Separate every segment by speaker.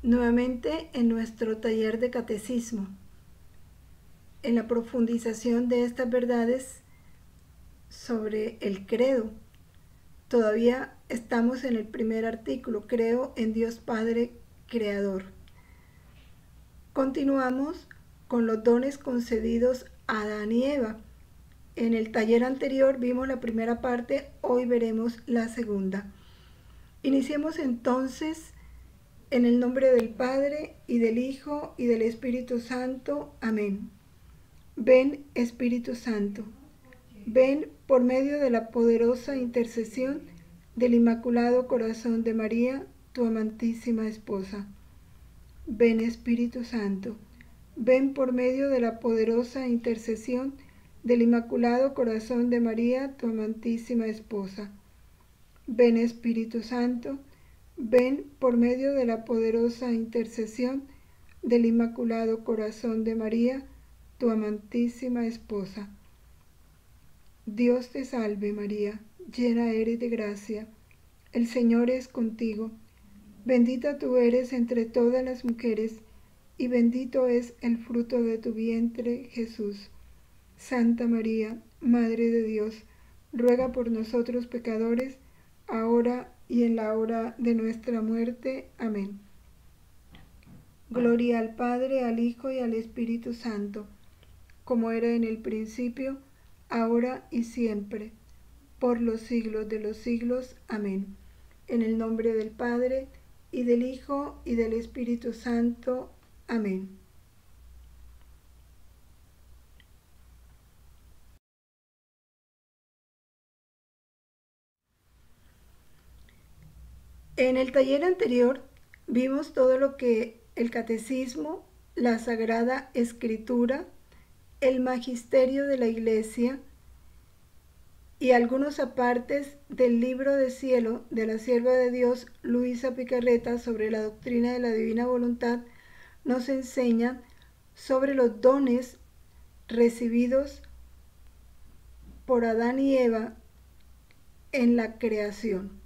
Speaker 1: nuevamente en nuestro taller de catecismo, en la profundización de estas verdades sobre el credo. Todavía estamos en el primer artículo, creo en Dios Padre Creador. Continuamos con los dones concedidos a Adán y Eva. En el taller anterior vimos la primera parte, hoy veremos la segunda. Iniciemos entonces en el nombre del Padre, y del Hijo, y del Espíritu Santo. Amén. Ven, Espíritu Santo. Ven por medio de la poderosa intercesión del Inmaculado Corazón de María, tu amantísima esposa. Ven, Espíritu Santo. Ven por medio de la poderosa intercesión del Inmaculado Corazón de María, tu amantísima esposa. Ven, Espíritu Santo. Ven por medio de la poderosa intercesión del Inmaculado Corazón de María, tu amantísima esposa. Dios te salve María, llena eres de gracia, el Señor es contigo. Bendita tú eres entre todas las mujeres, y bendito es el fruto de tu vientre, Jesús. Santa María, Madre de Dios, ruega por nosotros pecadores, ahora y en la hora de nuestra muerte. Amén. Gloria al Padre, al Hijo y al Espíritu Santo, como era en el principio, ahora y siempre, por los siglos de los siglos. Amén. En el nombre del Padre, y del Hijo, y del Espíritu Santo. Amén. En el taller anterior vimos todo lo que el catecismo, la Sagrada Escritura, el magisterio de la Iglesia y algunos apartes del libro de cielo de la sierva de Dios Luisa Picarreta sobre la doctrina de la divina voluntad nos enseñan sobre los dones recibidos por Adán y Eva en la creación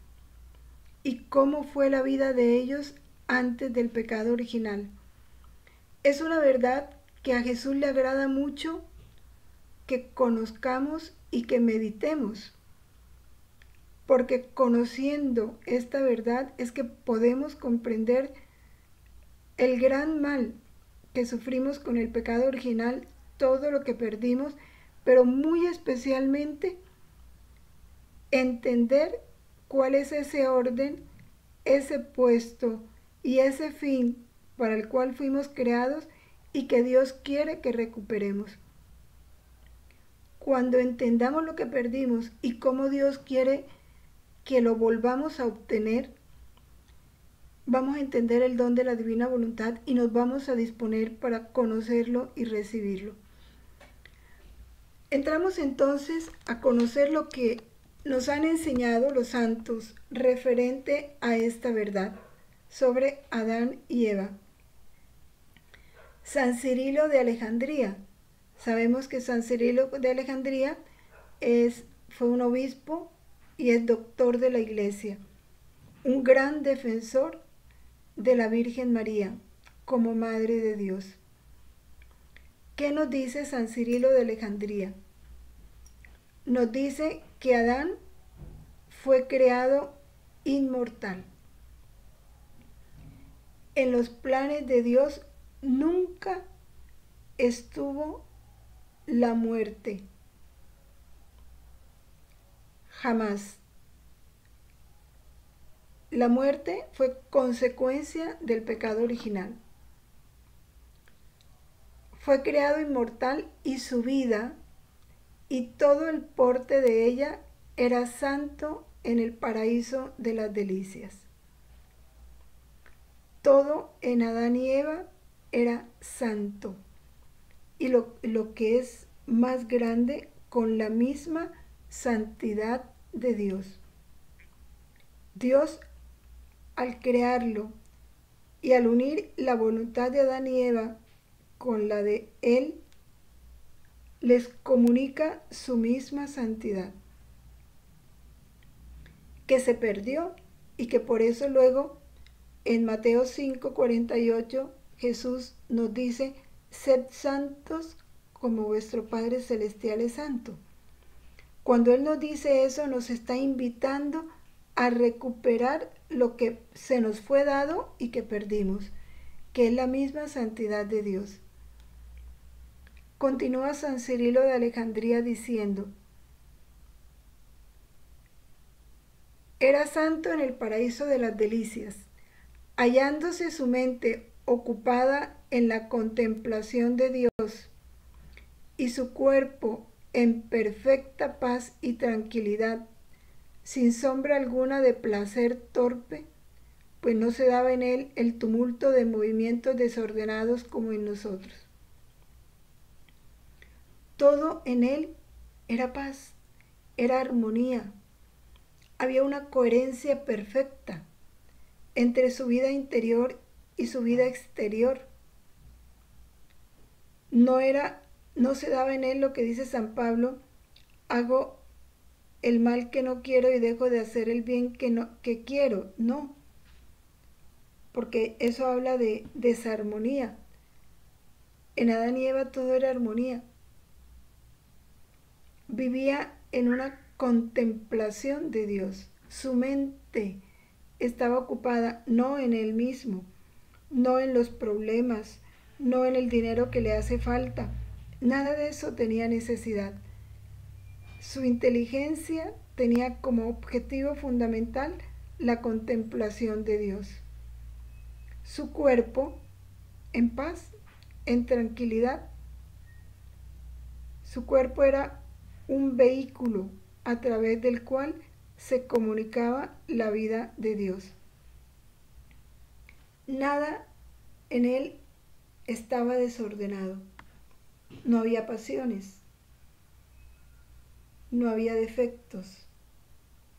Speaker 1: y cómo fue la vida de ellos antes del pecado original. Es una verdad que a Jesús le agrada mucho que conozcamos y que meditemos, porque conociendo esta verdad es que podemos comprender el gran mal que sufrimos con el pecado original, todo lo que perdimos, pero muy especialmente entender cuál es ese orden, ese puesto y ese fin para el cual fuimos creados y que Dios quiere que recuperemos. Cuando entendamos lo que perdimos y cómo Dios quiere que lo volvamos a obtener, vamos a entender el don de la divina voluntad y nos vamos a disponer para conocerlo y recibirlo. Entramos entonces a conocer lo que nos han enseñado los santos referente a esta verdad sobre Adán y Eva. San Cirilo de Alejandría. Sabemos que San Cirilo de Alejandría fue un obispo y es doctor de la Iglesia, un gran defensor de la Virgen María como Madre de Dios. ¿Qué nos dice San Cirilo de Alejandría? Nos dice que Adán fue creado inmortal. En los planes de Dios nunca estuvo la muerte. Jamás. La muerte fue consecuencia del pecado original. Fue creado inmortal y su vida y todo el porte de ella era santo en el paraíso de las delicias. Todo en Adán y Eva era santo. Y lo que es más grande, con la misma santidad de Dios. Dios, al crearlo y al unir la voluntad de Adán y Eva con la de Él, les comunica su misma santidad, que se perdió y que por eso luego En Mateo 5:48 Jesús nos dice: sed santos como vuestro Padre Celestial es santo. Cuando Él nos dice eso, nos está invitando a recuperar lo que se nos fue dado y que perdimos, que es la misma santidad de Dios. Continúa San Cirilo de Alejandría diciendo: era santo en el paraíso de las delicias, hallándose su mente ocupada en la contemplación de Dios y su cuerpo en perfecta paz y tranquilidad, sin sombra alguna de placer torpe, pues no se daba en él el tumulto de movimientos desordenados como en nosotros. Todo en él era paz, era armonía. Había una coherencia perfecta entre su vida interior y su vida exterior. No se daba en él lo que dice San Pablo: hago el mal que no quiero y dejo de hacer el bien que quiero. No, porque eso habla de desarmonía. En Adán y Eva todo era armonía. Vivía en una contemplación de Dios. Su mente estaba ocupada no en él mismo, no en los problemas, no en el dinero que le hace falta. Nada de eso tenía necesidad. Su inteligencia tenía como objetivo fundamental la contemplación de Dios. Su cuerpo en paz, en tranquilidad. Su cuerpo era un vehículo a través del cual se comunicaba la vida de Dios. Nada en él estaba desordenado. No había pasiones, no había defectos,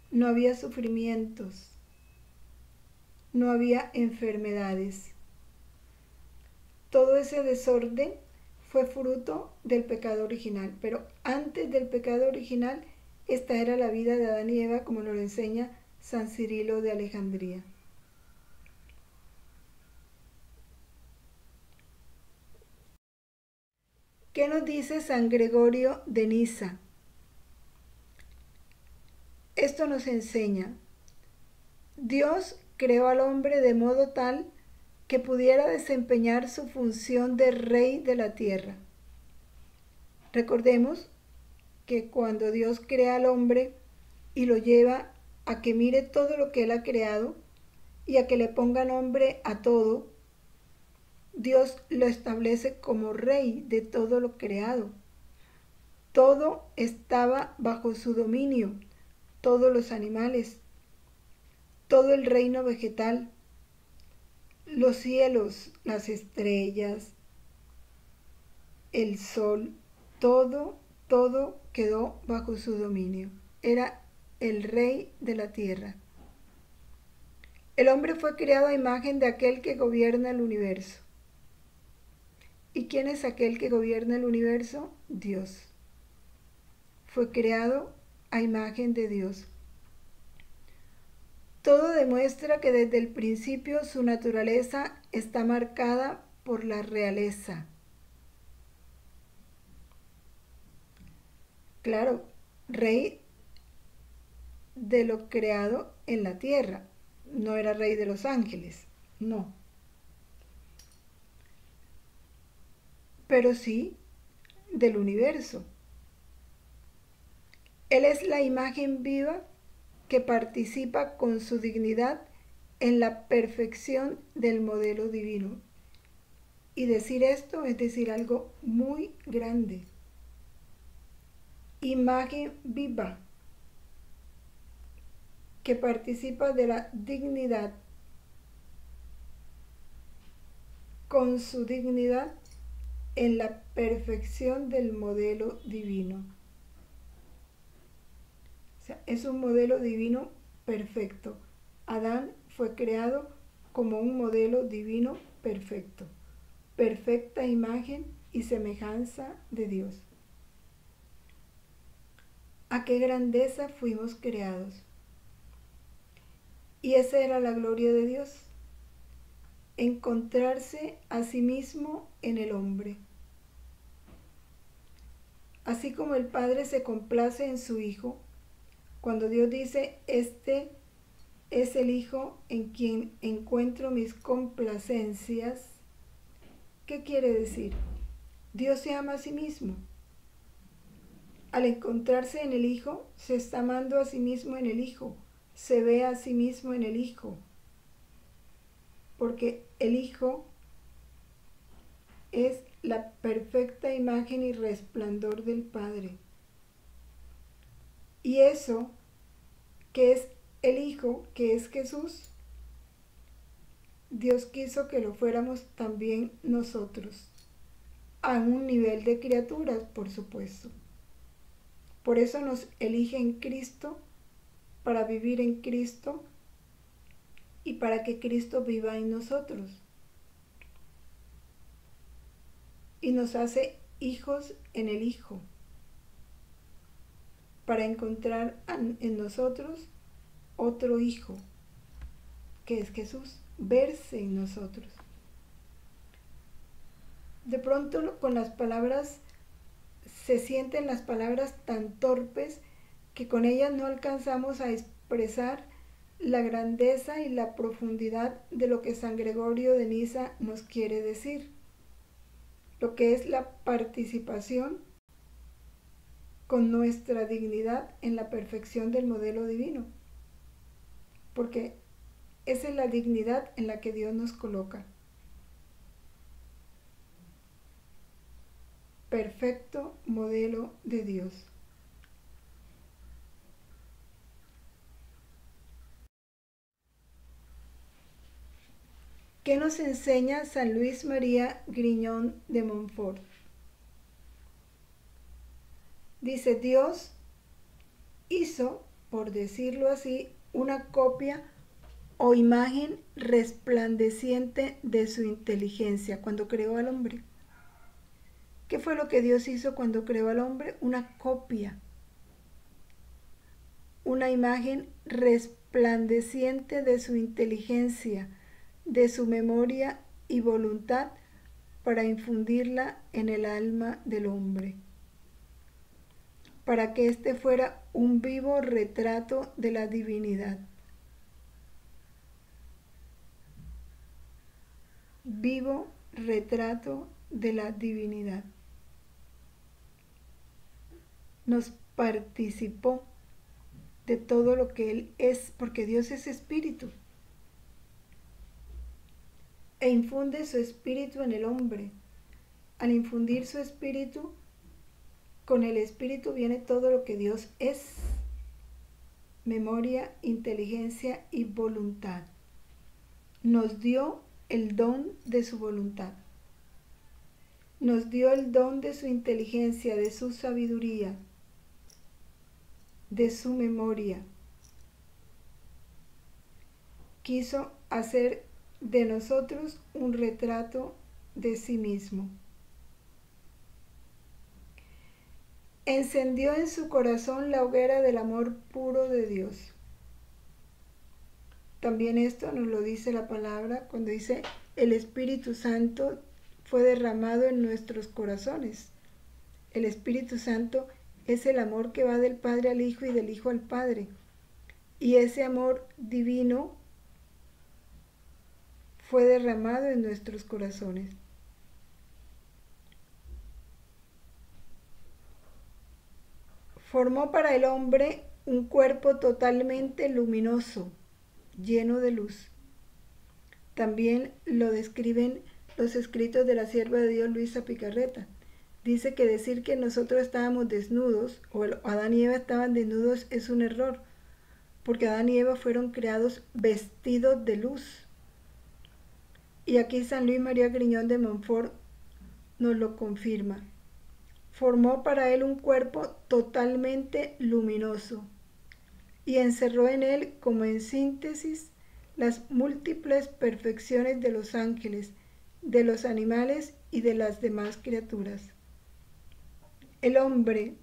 Speaker 1: no había sufrimientos, no había enfermedades. Todo ese desorden fue fruto del pecado original, pero antes del pecado original, esta era la vida de Adán y Eva, como nos lo enseña San Cirilo de Alejandría. ¿Qué nos dice San Gregorio de Niza? Esto nos enseña: Dios creó al hombre de modo tal que pudiera desempeñar su función de rey de la tierra. Recordemos que cuando Dios crea al hombre y lo lleva a que mire todo lo que Él ha creado y a que le ponga nombre a todo, Dios lo establece como rey de todo lo creado. Todo estaba bajo su dominio, todos los animales, todo el reino vegetal, los cielos, las estrellas, el sol, todo quedó bajo su dominio. Era el rey de la tierra. El hombre fue creado a imagen de aquel que gobierna el universo. ¿Y quién es aquel que gobierna el universo? Dios. Fue creado a imagen de Dios. Todo demuestra que desde el principio su naturaleza está marcada por la realeza. Claro, rey de lo creado en la tierra. No era rey de los ángeles, no. Pero sí del universo. Él es la imagen viva que participa con su dignidad en la perfección del modelo divino. Y decir esto es decir algo muy grande. Imagen viva que participa de la dignidad, con su dignidad en la perfección del modelo divino. O sea, es un modelo divino perfecto. Adán fue creado como un modelo divino perfecto, perfecta imagen y semejanza de Dios. ¿A qué grandeza fuimos creados? Y esa era la gloria de Dios, encontrarse a sí mismo en el hombre. Así como el Padre se complace en su Hijo, cuando Dios dice, este es el Hijo en quien encuentro mis complacencias, ¿qué quiere decir? Dios se ama a sí mismo. Al encontrarse en el Hijo, se está amando a sí mismo en el Hijo, se ve a sí mismo en el Hijo, porque el Hijo es la perfecta imagen y resplandor del Padre. Y eso, que es el Hijo, que es Jesús, Dios quiso que lo fuéramos también nosotros, a un nivel de criaturas, por supuesto. Por eso nos elige en Cristo, para vivir en Cristo y para que Cristo viva en nosotros. Y nos hace hijos en el Hijo, para encontrar en nosotros otro Hijo, que es Jesús, verse en nosotros. De pronto con las palabras, se sienten las palabras tan torpes que con ellas no alcanzamos a expresar la grandeza y la profundidad de lo que San Gregorio de Niza nos quiere decir, lo que es la participación con nuestra dignidad en la perfección del modelo divino, porque esa es la dignidad en la que Dios nos coloca. Perfecto modelo de Dios. ¿Qué nos enseña San Luis María Griñón de Montfort? Dice, Dios hizo, por decirlo así, una copia o imagen resplandeciente de su inteligencia cuando creó al hombre. ¿Qué fue lo que Dios hizo cuando creó al hombre? Una copia, una imagen resplandeciente de su inteligencia, de su memoria y voluntad para infundirla en el alma del hombre, para que éste fuera un vivo retrato de la divinidad. Vivo retrato de la divinidad. Nos participó de todo lo que Él es, porque Dios es espíritu. E infunde su espíritu en el hombre. Al infundir su espíritu, con el espíritu viene todo lo que Dios es: memoria, inteligencia y voluntad. Nos dio el don de su voluntad. Nos dio el don de su inteligencia, de su sabiduría, de su memoria. Quiso hacer de nosotros un retrato de sí mismo. Encendió en su corazón la hoguera del amor puro de Dios. También esto nos lo dice la palabra cuando dice, el Espíritu Santo fue derramado en nuestros corazones. El Espíritu Santo es el amor que va del Padre al Hijo y del Hijo al Padre. Y ese amor divino fue derramado en nuestros corazones. Formó para el hombre un cuerpo totalmente luminoso, lleno de luz. También lo describen los escritos de la sierva de Dios Luisa Picarreta. Dice que decir que nosotros estábamos desnudos, o Adán y Eva estaban desnudos, es un error, porque Adán y Eva fueron creados vestidos de luz. Y aquí San Luis María Griñón de Montfort nos lo confirma. Formó para él un cuerpo totalmente luminoso y encerró en él, como en síntesis, las múltiples perfecciones de los ángeles, de los animales y de las demás criaturas. El hombre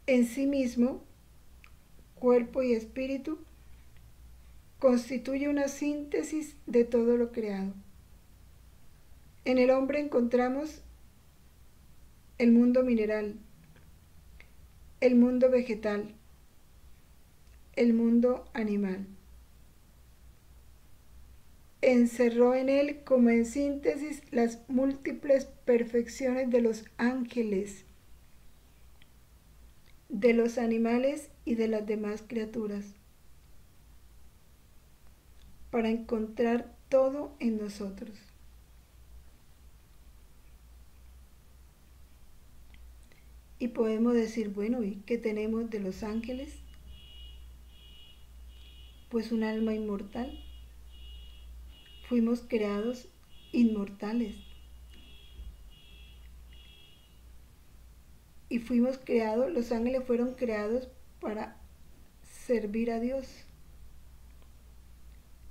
Speaker 1: en sí mismo, cuerpo y espíritu, constituye una síntesis de todo lo creado. En el hombre encontramos el mundo mineral, el mundo vegetal, el mundo animal. Encerró en él como en síntesis las múltiples perfecciones de los ángeles, de los animales y de las demás criaturas, para encontrar todo en nosotros. Y podemos decir, bueno, ¿y qué tenemos de los ángeles? Pues un alma inmortal. Fuimos creados inmortales. Y fuimos creados, los ángeles fueron creados para servir a Dios.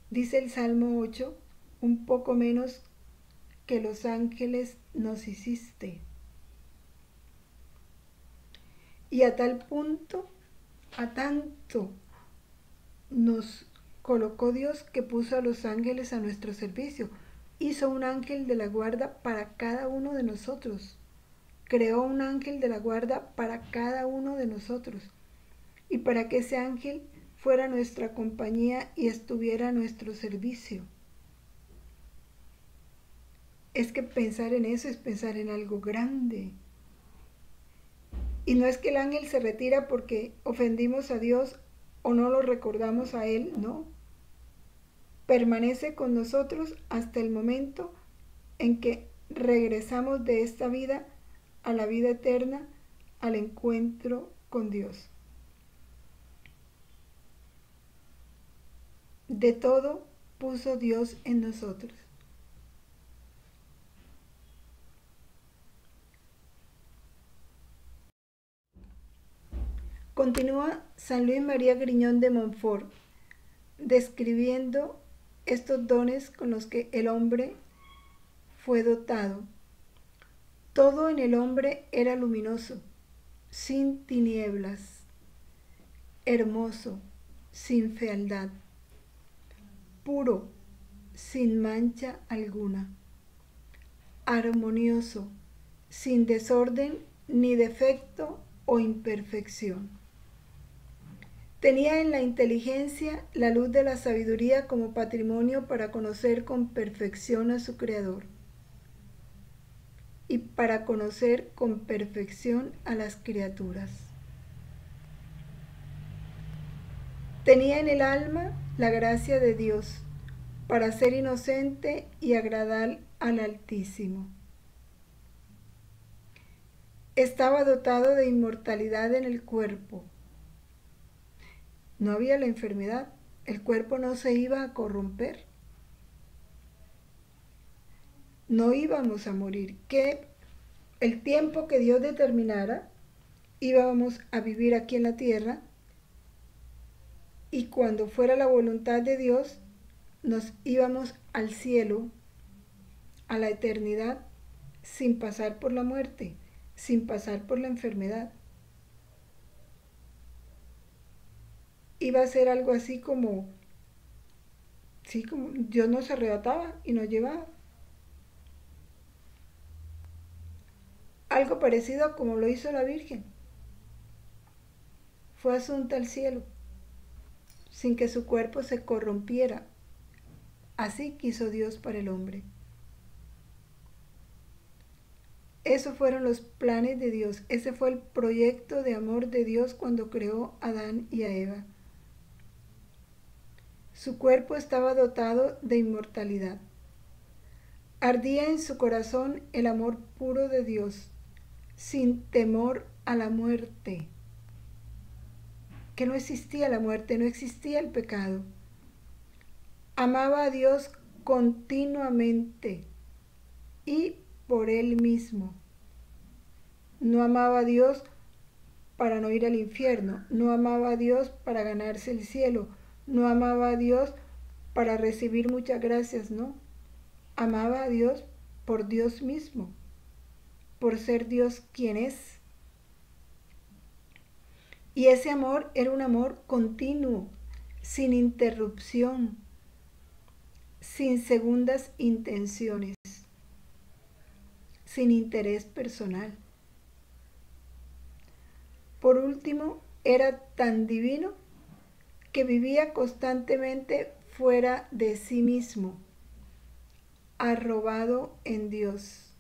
Speaker 1: Dice el Salmo 8, un poco menos que los ángeles nos hiciste. Y a tal punto, a tanto nos colocó Dios que puso a los ángeles a nuestro servicio. Hizo un ángel de la guarda para cada uno de nosotros. Creó un ángel de la guarda para cada uno de nosotros. Y para que ese ángel fuera nuestra compañía y estuviera a nuestro servicio. Es que pensar en eso es pensar en algo grande. Y no es que el ángel se retira porque ofendimos a Dios o no lo recordamos a Él, no. Permanece con nosotros hasta el momento en que regresamos de esta vida a la vida eterna, al encuentro con Dios. De todo puso Dios en nosotros. Continúa San Luis María Griñón de Montfort describiendo estos dones con los que el hombre fue dotado. Todo en el hombre era luminoso, sin tinieblas, hermoso, sin fealdad, puro, sin mancha alguna, armonioso, sin desorden ni defecto o imperfección. Tenía en la inteligencia la luz de la sabiduría como patrimonio para conocer con perfección a su Creador y para conocer con perfección a las criaturas. Tenía en el alma la gracia de Dios para ser inocente y agradar al Altísimo. Estaba dotado de inmortalidad en el cuerpo. No había la enfermedad, el cuerpo no se iba a corromper. No íbamos a morir, que el tiempo que Dios determinara íbamos a vivir aquí en la tierra y cuando fuera la voluntad de Dios nos íbamos al cielo, a la eternidad, sin pasar por la muerte, sin pasar por la enfermedad. Iba a ser algo así como Dios nos arrebataba y nos llevaba. Algo parecido a como lo hizo la Virgen. Fue asunta al cielo, sin que su cuerpo se corrompiera. Así quiso Dios para el hombre. Esos fueron los planes de Dios. Ese fue el proyecto de amor de Dios cuando creó a Adán y a Eva. Su cuerpo estaba dotado de inmortalidad. Ardía en su corazón el amor puro de Dios, sin temor a la muerte. Que no existía la muerte, no existía el pecado. Amaba a Dios continuamente y por Él mismo. No amaba a Dios para no ir al infierno, no amaba a Dios para ganarse el cielo, no amaba a Dios para recibir muchas gracias, no. Amaba a Dios por Dios mismo, por ser Dios quien es. Y ese amor era un amor continuo, sin interrupción, sin segundas intenciones, sin interés personal. Por último, era tan divino que vivía constantemente fuera de sí mismo, arrobado en Dios,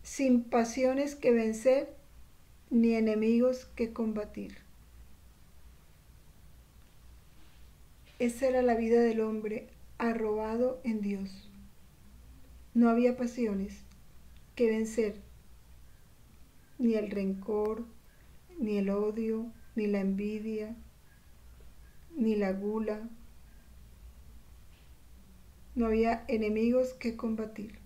Speaker 1: sin pasiones que vencer ni enemigos que combatir. Esa era la vida del hombre, arrobado en Dios. No había pasiones que vencer, ni el rencor, ni el odio, ni la envidia, ni la gula. No había enemigos que combatir.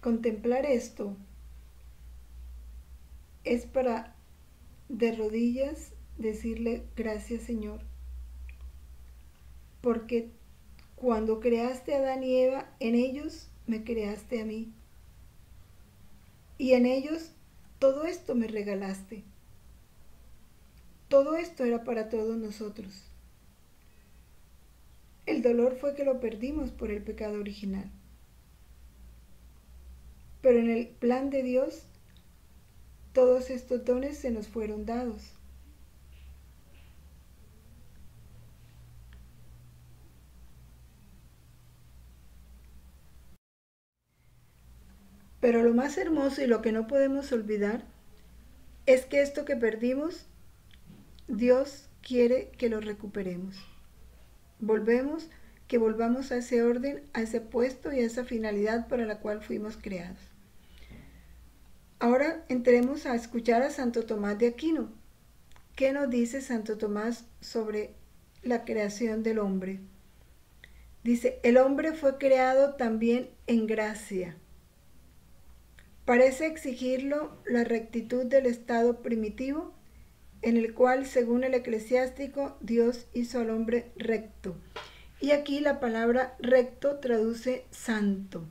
Speaker 1: Contemplar esto es para de rodillas decirle gracias, Señor, porque cuando creaste a Adán y Eva, en ellos me creaste a mí, y en ellos todo esto me regalaste. Todo esto era para todos nosotros. El dolor fue que lo perdimos por el pecado original. Pero en el plan de Dios, todos estos dones se nos fueron dados. Pero lo más hermoso y lo que no podemos olvidar es que esto que perdimos, Dios quiere que lo recuperemos. Que volvamos a ese orden, a ese puesto y a esa finalidad para la cual fuimos creados. Ahora entremos a escuchar a Santo Tomás de Aquino. ¿Qué nos dice Santo Tomás sobre la creación del hombre? Dice, el hombre fue creado también en gracia. Parece exigirlo la rectitud del estado primitivo, en el cual, según el eclesiástico, Dios hizo al hombre recto. Y aquí la palabra recto traduce santo.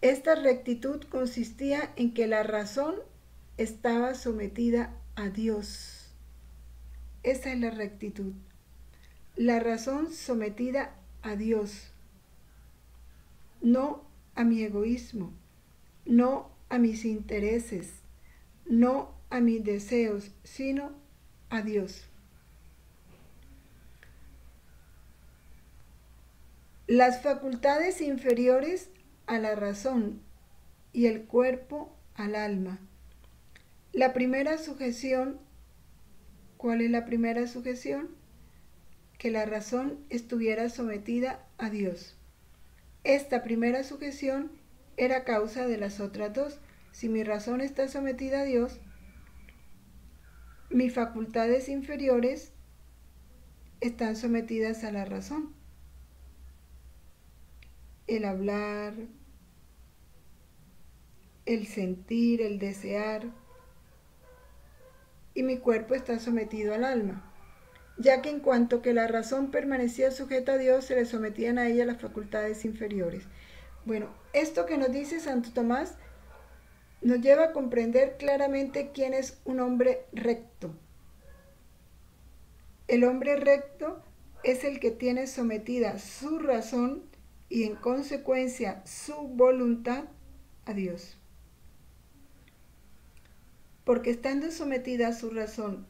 Speaker 1: Esta rectitud consistía en que la razón estaba sometida a Dios. Esa es la rectitud. La razón sometida a Dios. No a mi egoísmo, no a mis intereses, no a mis deseos, sino a Dios. Las facultades inferiores a la razón y el cuerpo al alma. La primera sujeción, ¿cuál es la primera sujeción? Que la razón estuviera sometida a Dios. Esta primera sujeción era causa de las otras dos. Si mi razón está sometida a Dios, mis facultades inferiores están sometidas a la razón. El hablar, el sentir, el desear, y mi cuerpo está sometido al alma, ya que en cuanto que la razón permanecía sujeta a Dios, se le sometían a ella las facultades inferiores. Bueno, esto que nos dice Santo Tomás nos lleva a comprender claramente quién es un hombre recto. El hombre recto es el que tiene sometida su razón y en consecuencia su voluntad a Dios. Porque estando sometida su razón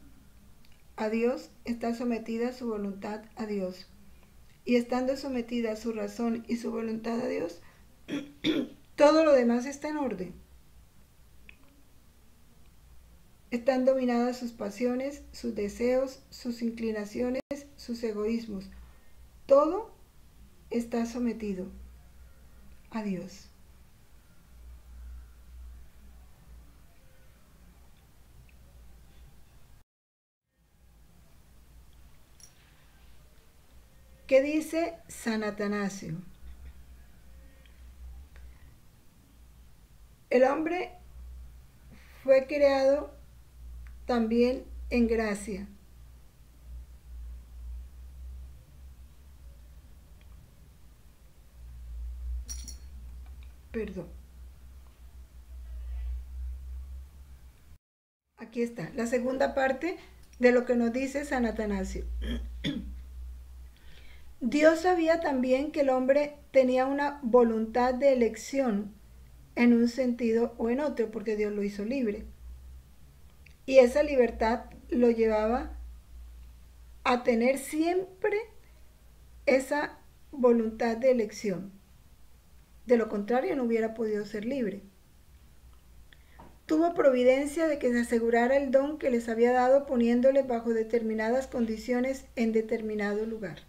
Speaker 1: a Dios, está sometida su voluntad a Dios. Y estando sometida su razón y su voluntad a Dios, todo lo demás está en orden. Están dominadas sus pasiones, sus deseos, sus inclinaciones, sus egoísmos. Todo está sometido a Dios. ¿Qué dice San Atanasio? El hombre fue creado también en gracia. Perdón. Aquí está, la segunda parte de lo que nos dice San Atanasio. Dios sabía también que el hombre tenía una voluntad de elección en un sentido o en otro, porque Dios lo hizo libre. Y esa libertad lo llevaba a tener siempre esa voluntad de elección. De lo contrario, no hubiera podido ser libre. Tuvo providencia de que se asegurara el don que les había dado poniéndole bajo determinadas condiciones en determinado lugar.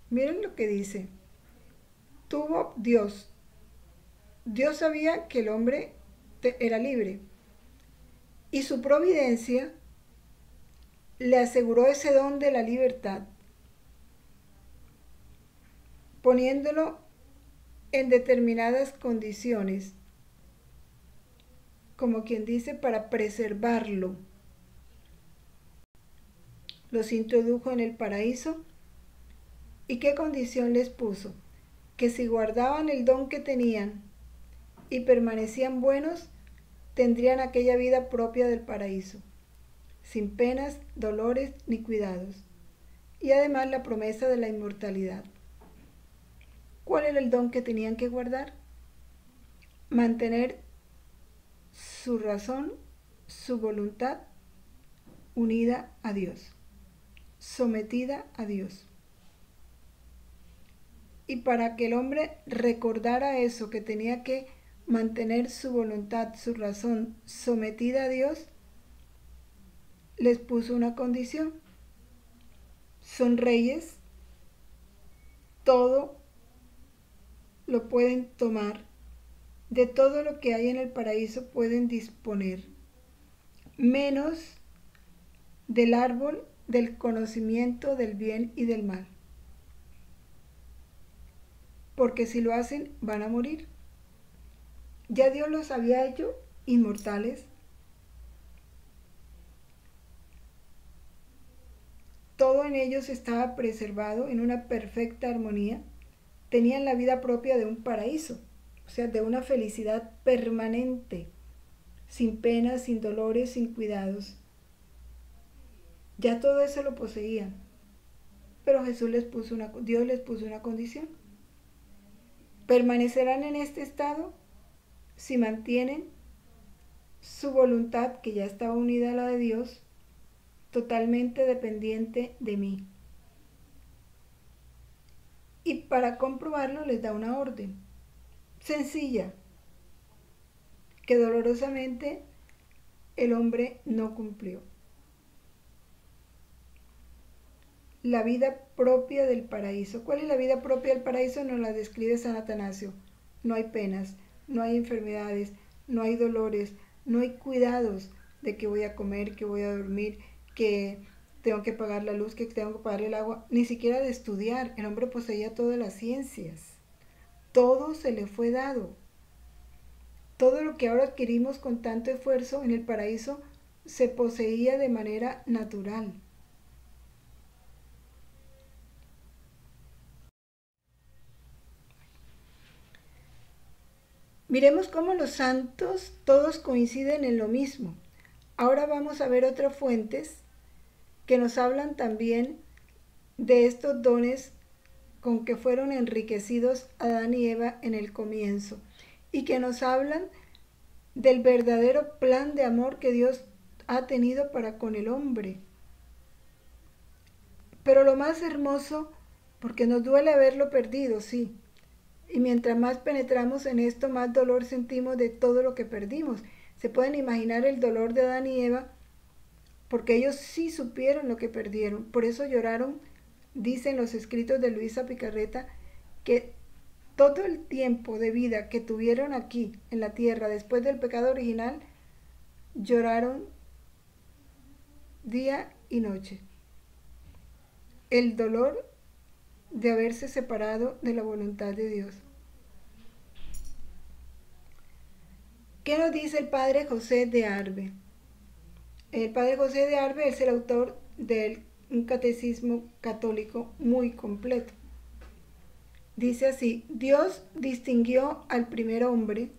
Speaker 1: Miren lo que dice. Tuvo Dios. Dios sabía que el hombre era libre. Y su providencia le aseguró ese don de la libertad, poniéndolo en determinadas condiciones, como quien dice, para preservarlo. Los introdujo en el paraíso. ¿Y qué condición les puso? Que si guardaban el don que tenían y permanecían buenos, tendrían aquella vida propia del paraíso, sin penas, dolores ni cuidados, y además la promesa de la inmortalidad. ¿Cuál era el don que tenían que guardar? Mantener su razón, su voluntad unida a Dios, sometida a Dios. Y para que el hombre recordara eso, que tenía que mantener su voluntad, su razón sometida a Dios, les puso una condición. Son reyes, todo lo pueden tomar, de todo lo que hay en el paraíso pueden disponer, menos del árbol del conocimiento del bien y del mal. Porque si lo hacen, van a morir. Ya Dios los había hecho inmortales. Todo en ellos estaba preservado en una perfecta armonía. Tenían la vida propia de un paraíso, o sea, de una felicidad permanente, sin penas, sin dolores, sin cuidados. Ya todo eso lo poseían. Pero Dios les puso una condición. Permanecerán en este estado si mantienen su voluntad, que ya estaba unida a la de Dios, totalmente dependiente de mí. Y para comprobarlo les da una orden sencilla, que dolorosamente el hombre no cumplió. La vida propia del paraíso. ¿Cuál es la vida propia del paraíso? Nos la describe San Atanasio. No hay penas, no hay enfermedades, no hay dolores, no hay cuidados de que voy a comer, que voy a dormir, que tengo que pagar la luz, que tengo que pagar el agua, ni siquiera de estudiar. El hombre poseía todas las ciencias. Todo se le fue dado. Todo lo que ahora adquirimos con tanto esfuerzo en el paraíso se poseía de manera natural. Miremos cómo los santos todos coinciden en lo mismo. Ahora vamos a ver otras fuentes que nos hablan también de estos dones con que fueron enriquecidos Adán y Eva en el comienzo, y que nos hablan del verdadero plan de amor que Dios ha tenido para con el hombre. Pero lo más hermoso, porque nos duele haberlo perdido, sí, y mientras más penetramos en esto, más dolor sentimos de todo lo que perdimos. Se pueden imaginar el dolor de Adán y Eva, porque ellos sí supieron lo que perdieron. Por eso lloraron, dicen los escritos de Luisa Picarreta, que todo el tiempo de vida que tuvieron aquí en la tierra después del pecado original, lloraron día y noche. El dolor de haberse separado de la voluntad de Dios. ¿Qué nos dice el padre José de Arbe? El padre José de Arbe es el autor de un catecismo católico muy completo. Dice así: Dios distinguió al primer hombre,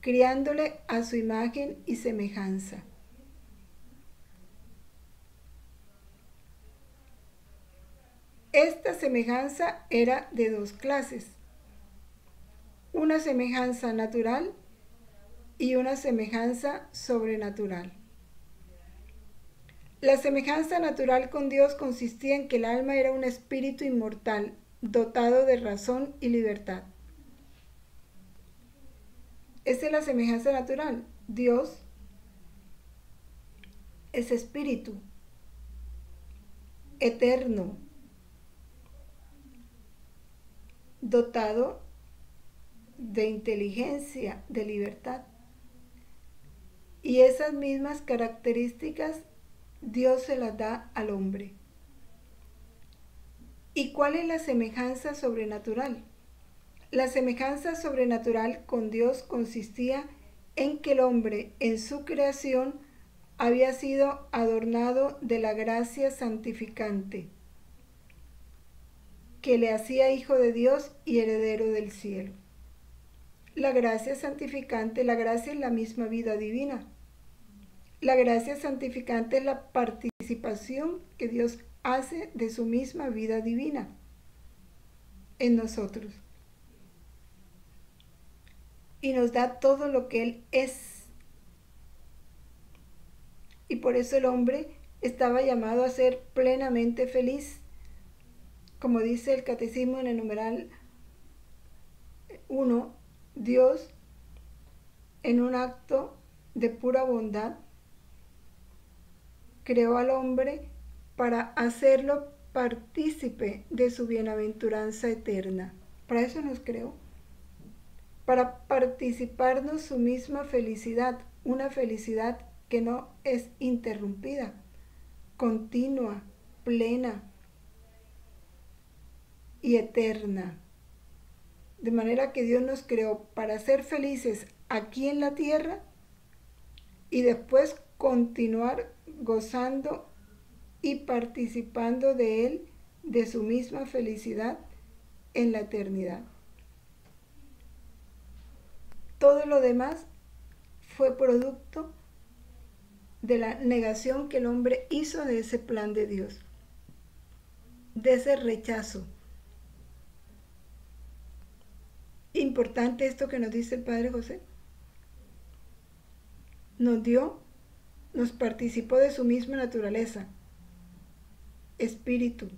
Speaker 1: criándole a su imagen y semejanza. Esta semejanza era de dos clases: una semejanza natural y una semejanza sobrenatural. La semejanza natural con Dios consistía en que el alma era un espíritu inmortal, dotado de razón y libertad. Esa es la semejanza natural. Dios es espíritu, eterno, dotado de inteligencia, de libertad. Y esas mismas características Dios se las da al hombre. ¿Y cuál es la semejanza sobrenatural? La semejanza sobrenatural con Dios consistía en que el hombre en su creación había sido adornado de la gracia santificante, que le hacía hijo de Dios y heredero del cielo. La gracia santificante, la gracia es la misma vida divina. La gracia santificante es la participación que Dios hace de su misma vida divina en nosotros. Y nos da todo lo que Él es. Y por eso el hombre estaba llamado a ser plenamente feliz. Como dice el Catecismo en el numeral 1, Dios, en un acto de pura bondad, creó al hombre para hacerlo partícipe de su bienaventuranza eterna. Para eso nos creó, para participarnos su misma felicidad, una felicidad que no es interrumpida, continua, plena y eterna. De manera que Dios nos creó para ser felices aquí en la tierra y después continuar gozando y participando de Él, de su misma felicidad en la eternidad. Todo lo demás fue producto de la negación que el hombre hizo de ese plan de Dios, de ese rechazo. Importante esto que nos dice el Padre José. Nos dio, nos participó de su misma naturaleza, espíritu,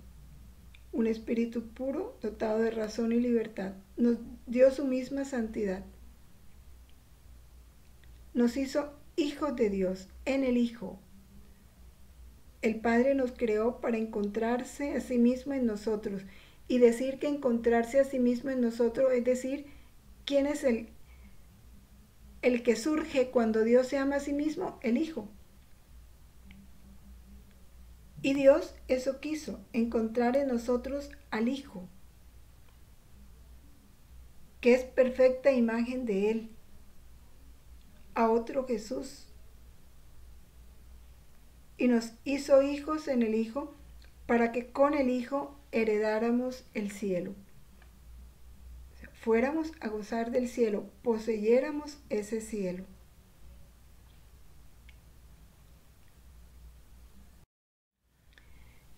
Speaker 1: un espíritu puro, dotado de razón y libertad. Nos dio su misma santidad. Nos hizo hijos de Dios en el Hijo. El Padre nos creó para encontrarse a sí mismo en nosotros. Y decir que encontrarse a sí mismo en nosotros es decir, ¿quién es el que surge cuando Dios se ama a sí mismo? El Hijo. Y Dios eso quiso, encontrar en nosotros al Hijo, que es perfecta imagen de Él, a otro Jesús. Y nos hizo hijos en el Hijo para que con el Hijo heredáramos el cielo. O sea, fuéramos a gozar del cielo, poseyéramos ese cielo.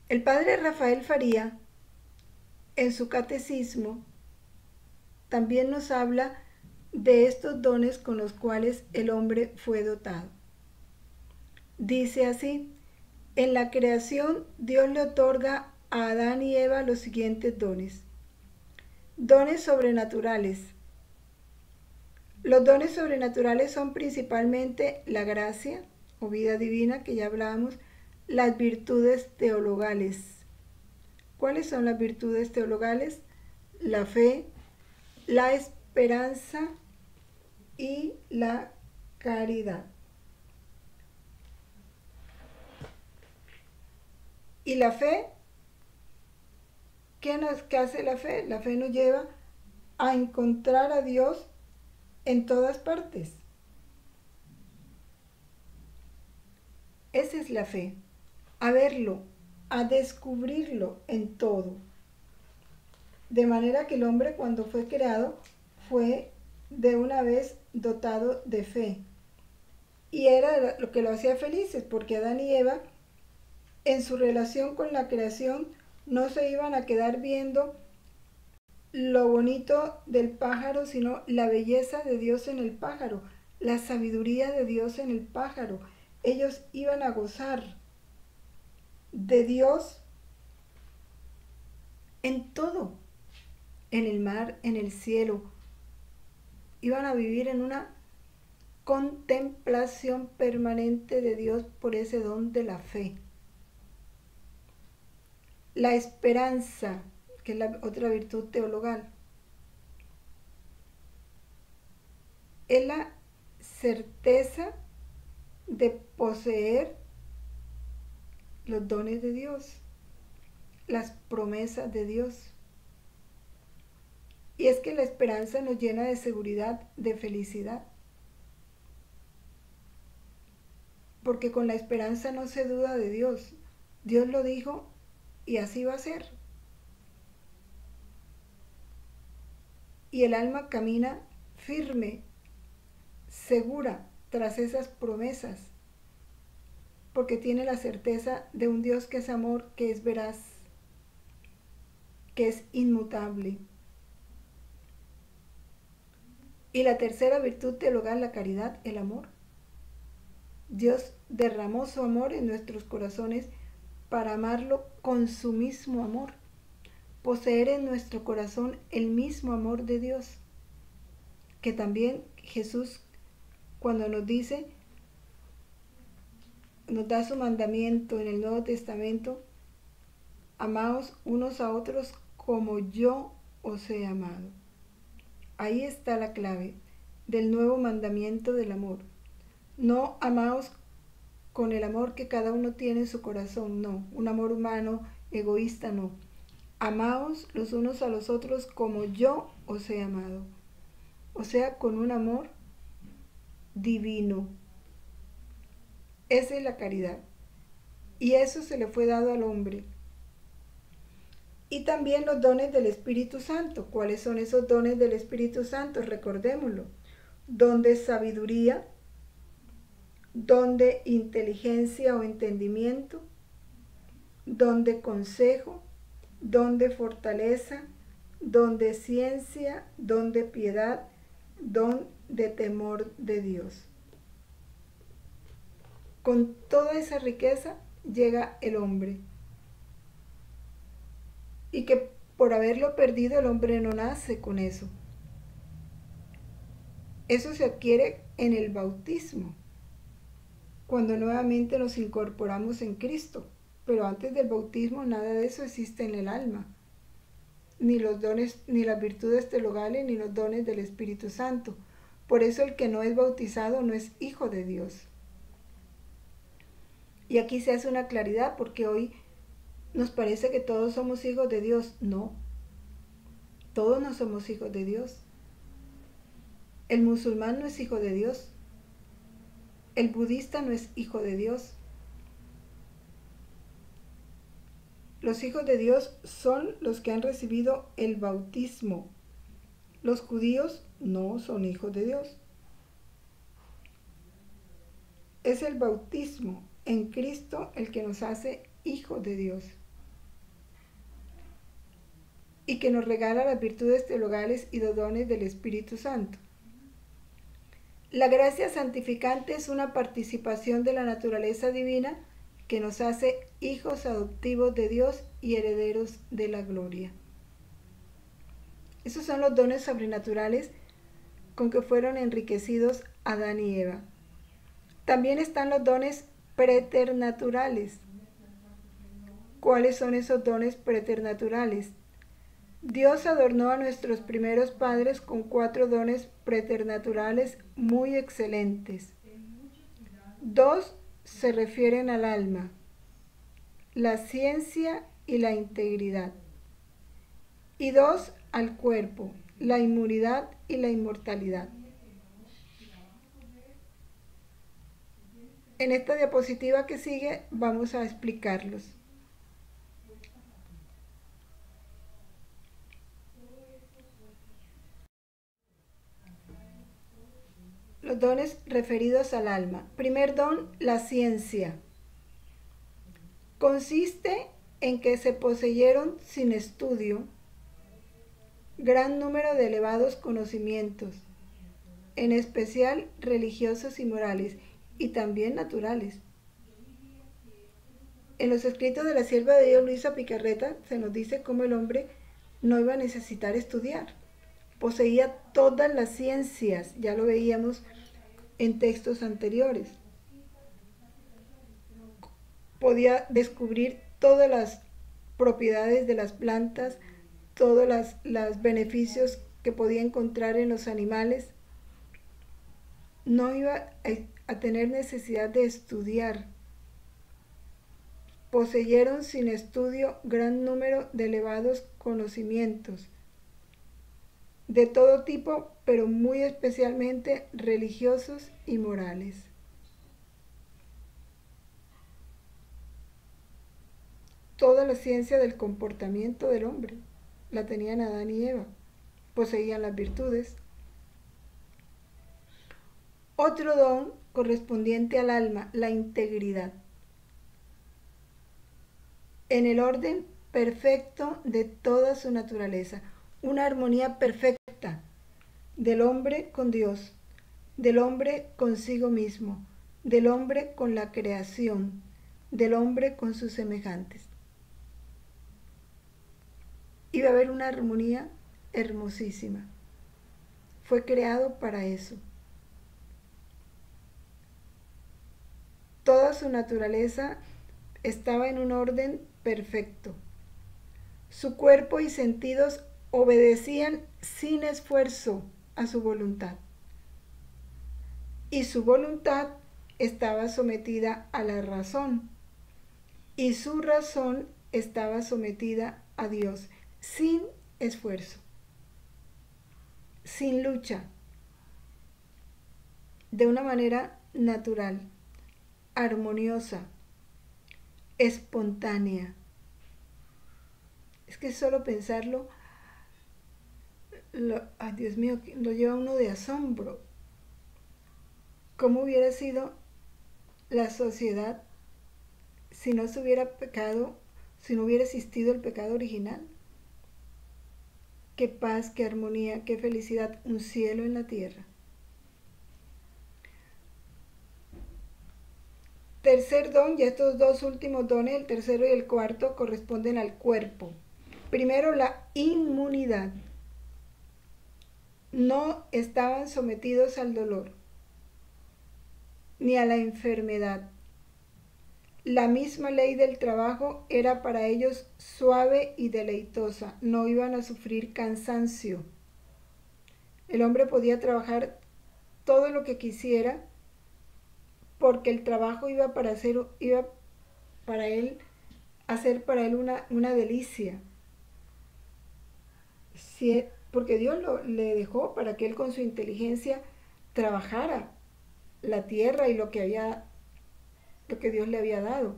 Speaker 1: El padre Rafael Faría, en su catecismo, también nos habla de estos dones con los cuales el hombre fue dotado. Dice así: en la creación Dios le otorga a Adán y Eva los siguientes dones. Dones sobrenaturales. Los dones sobrenaturales son principalmente la gracia o vida divina, que ya hablábamos, las virtudes teologales. ¿Cuáles son las virtudes teologales? La fe, la esperanza y la caridad. ¿Y la fe? ¿Qué hace la fe? La fe nos lleva a encontrar a Dios en todas partes. Esa es la fe, a verlo, a descubrirlo en todo. De manera que el hombre cuando fue creado fue de una vez dotado de fe. Y era lo que lo hacía felices, porque Adán y Eva en su relación con la creación no se iban a quedar viendo lo bonito del pájaro, sino la belleza de Dios en el pájaro, la sabiduría de Dios en el pájaro. Ellos iban a gozar de Dios en todo, en el mar, en el cielo. Iban a vivir en una contemplación permanente de Dios por ese don de la fe. La esperanza, que es la otra virtud teologal, es la certeza de poseer los dones de Dios, las promesas de Dios. Y es que la esperanza nos llena de seguridad, de felicidad. Porque con la esperanza no se duda de Dios. Dios lo dijo y así va a ser. Y el alma camina firme, segura, tras esas promesas, porque tiene la certeza de un Dios que es amor, que es veraz, que es inmutable. Y la tercera virtud teologal, la caridad, el amor. Dios derramó su amor en nuestros corazones para amarlo con su mismo amor, poseer en nuestro corazón el mismo amor de Dios, que también Jesús cuando nos dice, nos da su mandamiento en el Nuevo Testamento, amaos unos a otros como yo os he amado. Ahí está la clave del nuevo mandamiento del amor. No amaos con el amor que cada uno tiene en su corazón, no, un amor humano, egoísta, no. Amaos los unos a los otros como yo os he amado. O sea, con un amor divino. Esa es la caridad. Y eso se le fue dado al hombre. Y también los dones del Espíritu Santo. ¿Cuáles son esos dones del Espíritu Santo? Recordémoslo. Don de sabiduría, don de inteligencia o entendimiento, don de consejo, don de fortaleza, don de ciencia, don de piedad, don de temor de Dios. Con toda esa riqueza llega el hombre. Y que por haberlo perdido el hombre no nace con eso. Eso se adquiere en el bautismo, cuando nuevamente nos incorporamos en Cristo. Pero antes del bautismo nada de eso existe en el alma. Ni los dones, ni las virtudes teologales, ni los dones del Espíritu Santo. Por eso el que no es bautizado no es hijo de Dios. Y aquí se hace una claridad, porque hoy nos parece que todos somos hijos de Dios. No, todos no somos hijos de Dios. El musulmán no es hijo de Dios. El budista no es hijo de Dios. Los hijos de Dios son los que han recibido el bautismo. Los judíos no son hijos de Dios. Es el bautismo en Cristo el que nos hace hijos de Dios y que nos regala las virtudes teologales y los dones del Espíritu Santo. La gracia santificante es una participación de la naturaleza divina que nos hace hijos adoptivos de Dios y herederos de la gloria. Esos son los dones sobrenaturales con que fueron enriquecidos Adán y Eva. También están los dones preternaturales. ¿Cuáles son esos dones preternaturales? Dios adornó a nuestros primeros padres con 4 dones preternaturales muy excelentes. 2 se refieren al alma, la ciencia y la integridad. Y 2 al cuerpo, la inmunidad y la inmortalidad. En esta diapositiva que sigue vamos a explicarlos. los dones referidos al alma. Primer don, la ciencia. Consiste en que se poseyeron sin estudio gran número de elevados conocimientos, en especial religiosos y morales, y también naturales. En los escritos de la sierva de Dios Luisa Picarreta se nos dice cómo el hombre no iba a necesitar estudiar. Poseía todas las ciencias, ya lo veíamos en textos anteriores. Podía descubrir todas las propiedades de las plantas, todos los beneficios que podía encontrar en los animales. No iba a tener necesidad de estudiar. Poseyeron sin estudio gran número de elevados conocimientos, de todo tipo, pero muy especialmente religiosos y morales. Toda la ciencia del comportamiento del hombre la tenían Adán y Eva. Poseían las virtudes. Otro don correspondiente al alma, la integridad. En el orden perfecto de toda su naturaleza, una armonía perfecta del hombre con Dios, del hombre consigo mismo, del hombre con la creación, del hombre con sus semejantes. Iba a haber una armonía hermosísima. Fue creado para eso. Toda su naturaleza estaba en un orden perfecto. Su cuerpo y sentidos obedecían sin esfuerzo a su voluntad. Y su voluntad estaba sometida a la razón. Y su razón estaba sometida a Dios, sin esfuerzo, sin lucha, de una manera natural, armoniosa, espontánea. Es que solo pensarlo, ay Dios mío, lo lleva uno de asombro. ¿Cómo hubiera sido la sociedad si no se hubiera pecado, si no hubiera existido el pecado original? Qué paz, qué armonía, qué felicidad, un cielo en la tierra. Tercer don, y estos dos últimos dones, el tercero y el cuarto, corresponden al cuerpo. Primero, la inmunidad. No estaban sometidos al dolor, ni a la enfermedad. La misma ley del trabajo era para ellos suave y deleitosa. No iban a sufrir cansancio. El hombre podía trabajar todo lo que quisiera, porque el trabajo iba para él hacer para él una delicia. Porque Dios le dejó para que él con su inteligencia trabajara la tierra y lo que Dios le había dado.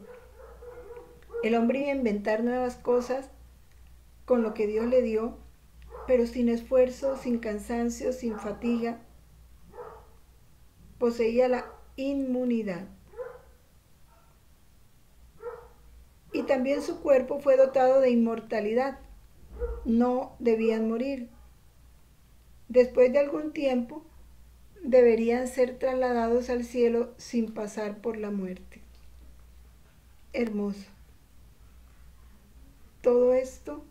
Speaker 1: El hombre iba a inventar nuevas cosas con lo que Dios le dio, pero sin esfuerzo, sin cansancio, sin fatiga. Poseía la inmunidad. Y también su cuerpo fue dotado de inmortalidad. No debían morir. Después de algún tiempo, deberían ser trasladados al cielo sin pasar por la muerte. Hermoso. Todo esto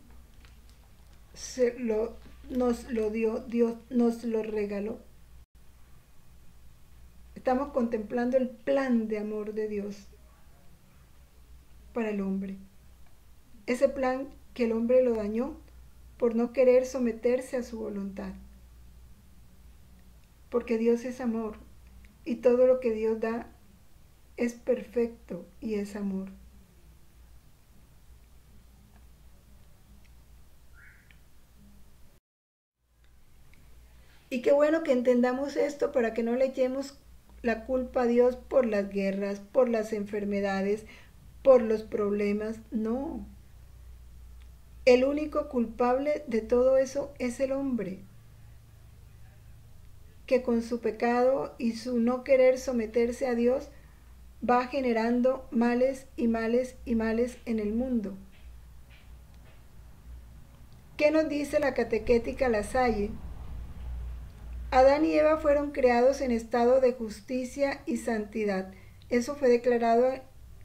Speaker 1: nos lo dio, Dios nos lo regaló. Estamos contemplando el plan de amor de Dios para el hombre. Ese plan que el hombre lo dañó por no querer someterse a su voluntad. Porque Dios es amor y todo lo que Dios da es perfecto y es amor. Y qué bueno que entendamos esto para que no le echemos la culpa a Dios por las guerras, por las enfermedades, por los problemas. No. El único culpable de todo eso es el hombre, que con su pecado y su no querer someterse a Dios va generando males y males y males en el mundo. ¿Qué nos dice la catequética La Salle? Adán y Eva fueron creados en estado de justicia y santidad. Eso fue declarado,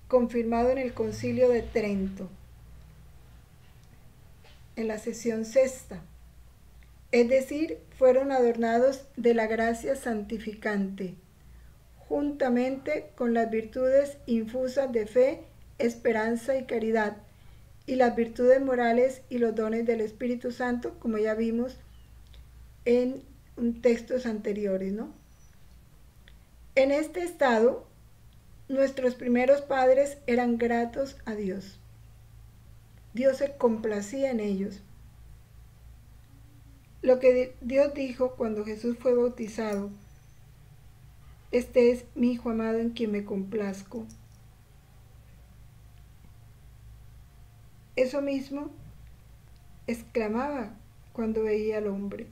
Speaker 1: confirmado en el Concilio de Trento, en la sesión sexta. Es decir, fueron adornados de la gracia santificante, juntamente con las virtudes infusas de fe, esperanza y caridad, y las virtudes morales y los dones del Espíritu Santo, como ya vimos en textos anteriores, ¿no? En este estado, nuestros primeros padres eran gratos a Dios. Dios se complacía en ellos. Lo que Dios dijo cuando Jesús fue bautizado: este es mi Hijo amado en quien me complazco. Eso mismo exclamaba cuando veía al hombre.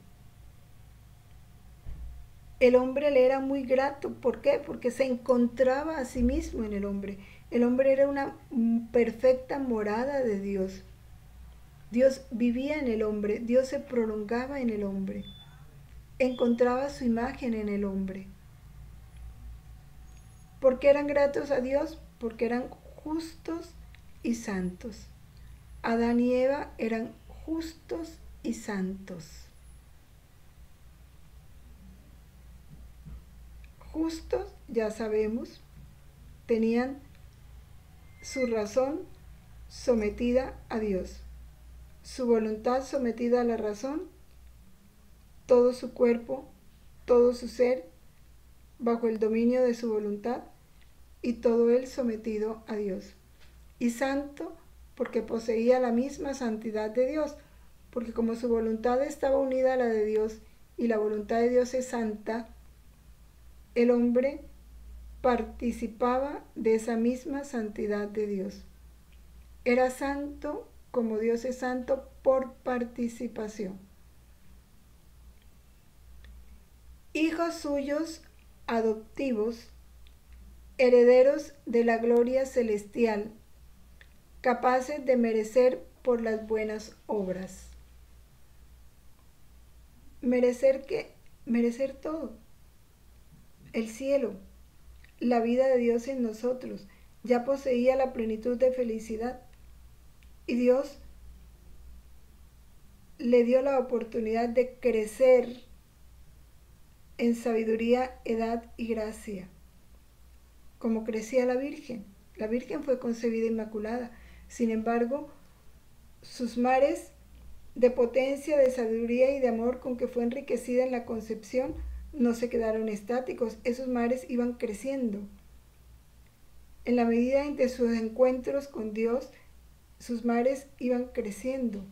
Speaker 1: El hombre le era muy grato. ¿Por qué? Porque se encontraba a sí mismo en el hombre. El hombre era una perfecta morada de Dios. Dios vivía en el hombre, Dios se prolongaba en el hombre, encontraba su imagen en el hombre. ¿Por qué eran gratos a Dios? Porque eran justos y santos. Adán y Eva eran justos y santos. Justos, ya sabemos, tenían su razón sometida a Dios, su voluntad sometida a la razón, todo su cuerpo, todo su ser bajo el dominio de su voluntad y todo él sometido a Dios. Y santo porque poseía la misma santidad de Dios, porque como su voluntad estaba unida a la de Dios y la voluntad de Dios es santa, el hombre participaba de esa misma santidad de Dios. Era santo como Dios es santo por participación. Hijos suyos adoptivos, herederos de la gloria celestial, capaces de merecer por las buenas obras. ¿Merecer qué? Merecer todo. El cielo, la vida de Dios en nosotros, ya poseía la plenitud de felicidad. Y Dios le dio la oportunidad de crecer en sabiduría, edad y gracia, como crecía la Virgen. La Virgen fue concebida inmaculada. Sin embargo, sus mares de potencia, de sabiduría y de amor con que fue enriquecida en la concepción no se quedaron estáticos. Esos mares iban creciendo. En la medida en que sus encuentros con Dios, sus mares iban creciendo.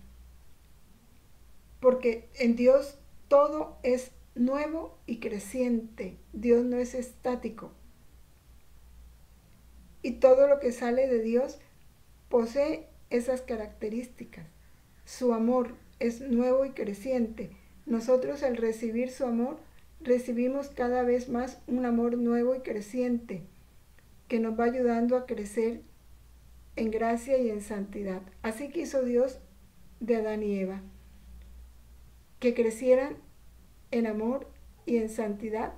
Speaker 1: Porque en Dios todo es nuevo y creciente. Dios no es estático. Y todo lo que sale de Dios posee esas características. Su amor es nuevo y creciente. Nosotros al recibir su amor, recibimos cada vez más un amor nuevo y creciente que nos va ayudando a crecer en gracia y en santidad. Así quiso Dios de Adán y Eva, que crecieran en amor y en santidad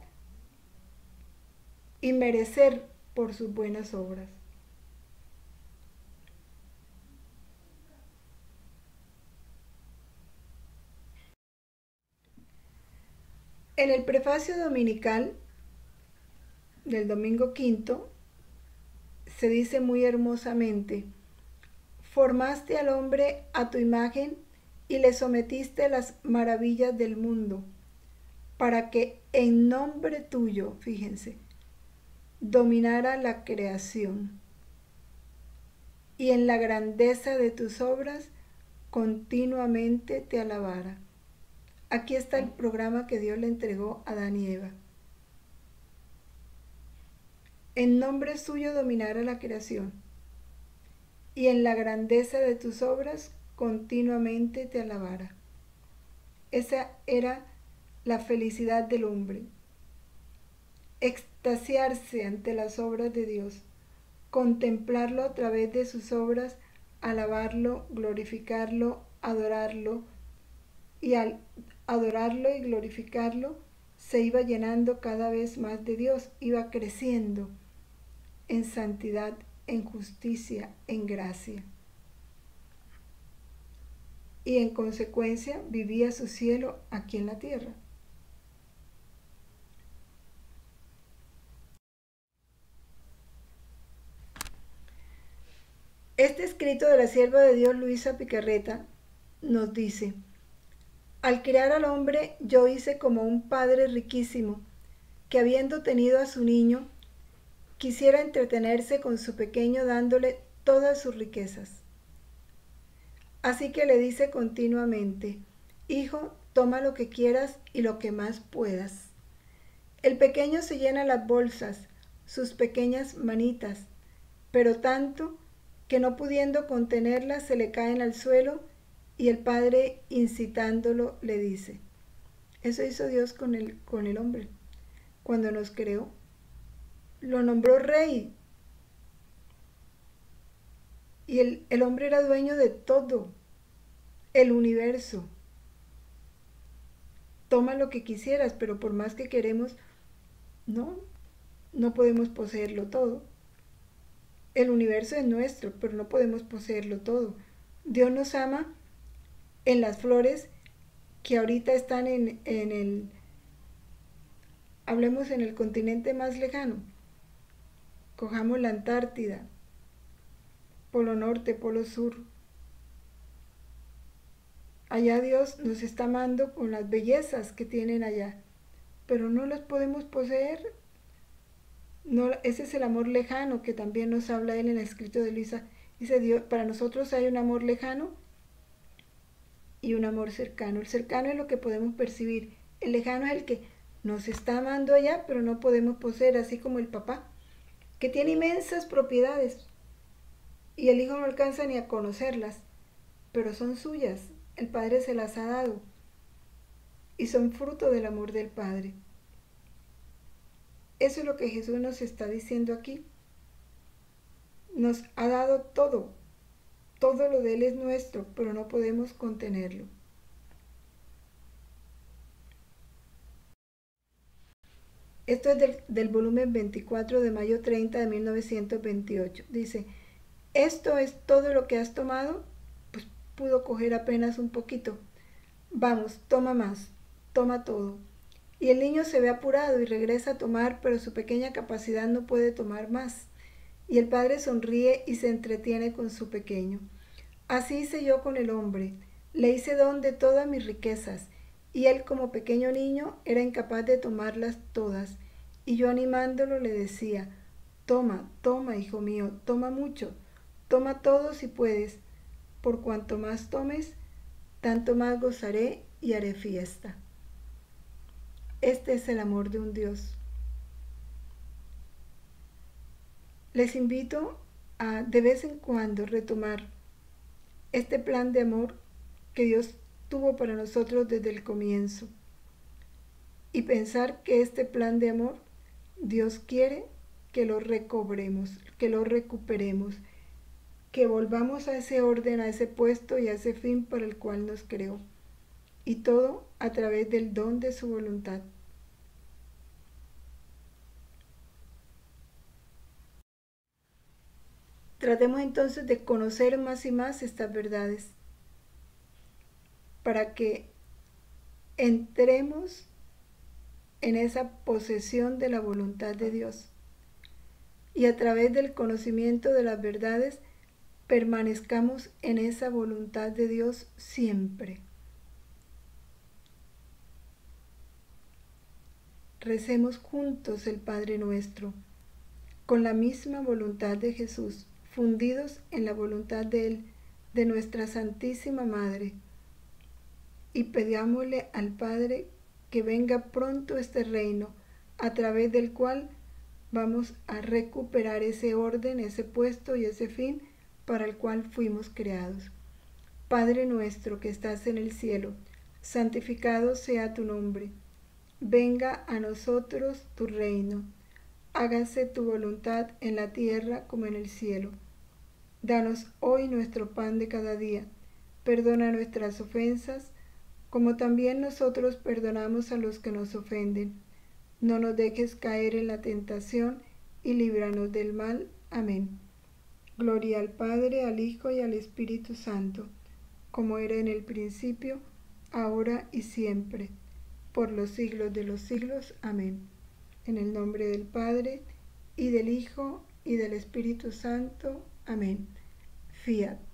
Speaker 1: y merecer por sus buenas obras. En el prefacio dominical del domingo quinto se dice muy hermosamente: formaste al hombre a tu imagen y le sometiste las maravillas del mundo, para que en nombre tuyo, fíjense, dominara la creación y en la grandeza de tus obras continuamente te alabara. Aquí está el programa que Dios le entregó a Adán y Eva. En nombre suyo dominara la creación y en la grandeza de tus obras continuamente te alabara. Esa era la felicidad del hombre. Extasiarse ante las obras de Dios, contemplarlo a través de sus obras, alabarlo, glorificarlo, adorarlo, y al adorarlo y glorificarlo, se iba llenando cada vez más de Dios, iba creciendo en santidad, en justicia, en gracia. Y en consecuencia vivía su cielo aquí en la tierra. Este escrito de la sierva de Dios Luisa Picarreta nos dice: al crear al hombre yo hice como un padre riquísimo, que habiendo tenido a su niño, quisiera entretenerse con su pequeño dándole todas sus riquezas. Así que le dice continuamente: hijo, toma lo que quieras y lo que más puedas. El pequeño se llena las bolsas, sus pequeñas manitas, pero tanto que no pudiendo contenerlas se le caen al suelo, y el padre, incitándolo, le dice: eso hizo Dios con el hombre cuando nos creó. Lo nombró rey, y el hombre era dueño de todo el universo. Toma lo que quisieras, pero por más que queremos, no podemos poseerlo todo. El universo es nuestro, pero no podemos poseerlo todo. Dios nos ama en las flores que ahorita están hablemos en el continente más lejano. Cojamos la Antártida, Polo Norte, Polo Sur. Allá Dios nos está amando con las bellezas que tienen allá, pero no las podemos poseer. No, ese es el amor lejano que también nos habla él en el escrito de Luisa. Dice: Dios, para nosotros hay un amor lejano y un amor cercano. El cercano es lo que podemos percibir. El lejano es el que nos está amando allá, pero no podemos poseer, así como el papá, que tiene inmensas propiedades y el hijo no alcanza ni a conocerlas, pero son suyas. El Padre se las ha dado y son fruto del amor del Padre. Eso es lo que Jesús nos está diciendo aquí. Nos ha dado todo. Todo lo de Él es nuestro, pero no podemos contenerlo. Esto es del volumen 24 de mayo 30 de 1928. Dice: esto es todo lo que has tomado. Pues pudo coger apenas un poquito. Vamos, toma más, toma todo. Y el niño se ve apurado y regresa a tomar, pero su pequeña capacidad no puede tomar más. Y el padre sonríe y se entretiene con su pequeño. Así hice yo con el hombre, le hice don de todas mis riquezas, y él como pequeño niño era incapaz de tomarlas todas, y yo animándolo le decía: toma, toma, hijo mío, toma mucho, toma todo si puedes, por cuanto más tomes, tanto más gozaré y haré fiesta. Este es el amor de un Dios. Les invito a de vez en cuando retomar este plan de amor que Dios tuvo para nosotros desde el comienzo y pensar que este plan de amor Dios quiere que lo recobremos, que lo recuperemos, que volvamos a ese orden, a ese puesto y a ese fin para el cual nos creó, y todo a través del don de su voluntad. Tratemos entonces de conocer más y más estas verdades para que entremos en esa posesión de la voluntad de Dios y a través del conocimiento de las verdades permanezcamos en esa voluntad de Dios siempre. Recemos juntos el Padre Nuestro con la misma voluntad de Jesús, fundidos en la voluntad de Él, de nuestra Santísima Madre, y pidámosle al Padre que venga pronto este reino, a través del cual vamos a recuperar ese orden, ese puesto y ese fin para el cual fuimos creados. Padre nuestro que estás en el cielo, santificado sea tu nombre. Venga a nosotros tu reino. Hágase tu voluntad en la tierra como en el cielo. Danos hoy nuestro pan de cada día. Perdona nuestras ofensas, como también nosotros perdonamos a los que nos ofenden. No nos dejes caer en la tentación y líbranos del mal. Amén. Gloria al Padre, al Hijo y al Espíritu Santo, como era en el principio, ahora y siempre, por los siglos de los siglos. Amén. En el nombre del Padre, y del Hijo, y del Espíritu Santo. Amén. Fiat.